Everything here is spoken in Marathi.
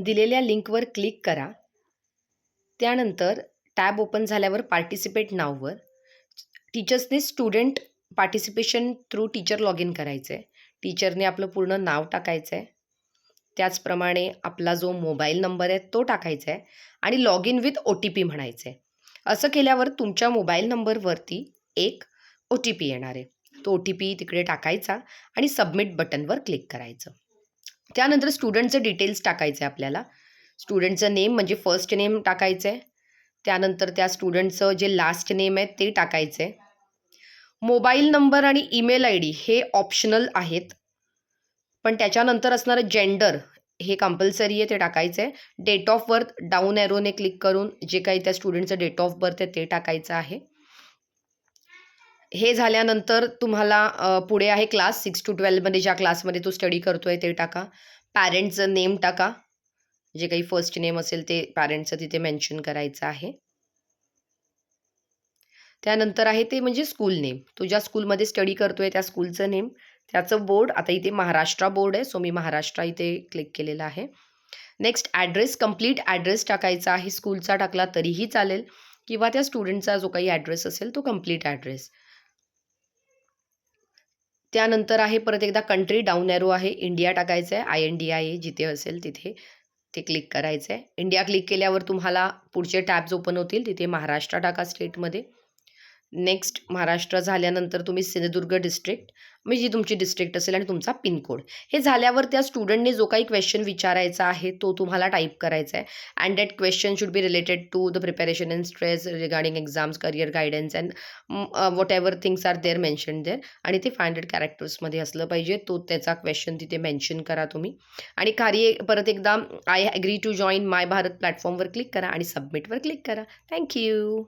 दिलेल्या लिंकवर क्लिक करा. त्यानंतर टॅब ओपन झाल्यावर पार्टिसिपेट नाववर टीचर्सने student participation through teacher log in करायचं आहे. टीचरने आपलं पूर्ण नाव टाकायचं आहे. त्याचप्रमाणे आपला जो मोबाईल नंबर आहे तो टाकायचा आहे आणि लॉग इन विथ OTP म्हणायचं आहे. असं केल्यावर तुमच्या मोबाईल नंबरवरती एक OTP येणार आहे. तो OTP तिकडे टाकायचा आणि सबमिट बटनवर क्लिक करायचं. त्यानंतर स्टुडंटचं डिटेल्स टाकायचं आहे आपल्याला. स्टुडंटचं नेम म्हणजे फर्स्ट नेम टाकायचं आहे. त्यानंतर त्या स्टुडंटचं जे लास्ट नेम आहे ते टाकायचं आहे. मोबाईल नंबर आणि ईमेल ID हे ऑप्शनल आहेत, पण त्याच्यानंतर असणारं जेंडर हे कंपल्सरी आहे, ते टाकायचं आहे. डेट ऑफ बर्थ डाऊन ॲरोने क्लिक करून जे काही त्या स्टुडंटचं डेट ऑफ बर्थ आहे ते टाकायचं आहे. हे झाल्यानंतर तुम्हाला पुढे आहे क्लास 6 to 12 मध्ये ज्या क्लासमध्ये तो स्टडी करतोय ते टाका. पॅरेंटचं नेम टाका. जे काही फर्स्ट नेम असेल ते पॅरेंटचं तिथे मेन्शन करायचं आहे. त्यानंतर आहे ते म्हणजे स्कूल नेम. तो ज्या स्कूलमध्ये स्टडी करतोय त्या स्कूलचं नेम, त्याचं बोर्ड. आता इथे महाराष्ट्र बोर्ड आहे, सो मी महाराष्ट्र इथे क्लिक केलेलं आहे. नेक्स्ट ॲड्रेस, कंप्लीट ॲड्रेस टाकायचा आहे. स्कूलचा टाकला तरीही चालेल किंवा त्या स्टुडंटचा जो काही ॲड्रेस असेल तो कंप्लीट ॲड्रेस. त्यानंतर आहे परत एकदा कंट्री, डाऊन ॲरो आहे, इंडिया टाकायचं आहे. INDIA जिथे असेल तिथे ते क्लिक करायचं आहे. इंडिया क्लिक केल्यावर तुम्हाला पुढचे टॅब्स ओपन होतील. तिथे महाराष्ट्र टाका स्टेटमध्ये. नेक्स्ट महाराष्ट्र झाल्यानंतर तुम्ही सिंधुदुर्ग डिस्ट्रिक्ट म्हणजे जी तुमची डिस्ट्रिक्ट असेल आणि तुमचा पिनकोड. हे झाल्यावर त्या स्टुडंटने जो काही क्वेश्चन विचारायचा आहे तो तुम्हाला टाईप करायचा आहे. And that question should be related to the preparation and stress regarding exams, career guidance and whatever things are there mention there. आणि ते 500 कॅरेक्टर्समध्ये असलं पाहिजे. तो त्याचा क्वेश्चन तिथे मेन्शन करा तुम्ही. आणि खाली परत एकदा आय ॲग्री टू जॉईन माय भारत प्लॅटफॉर्मवर क्लिक करा आणि सबमिटवर क्लिक करा. थँक्यू.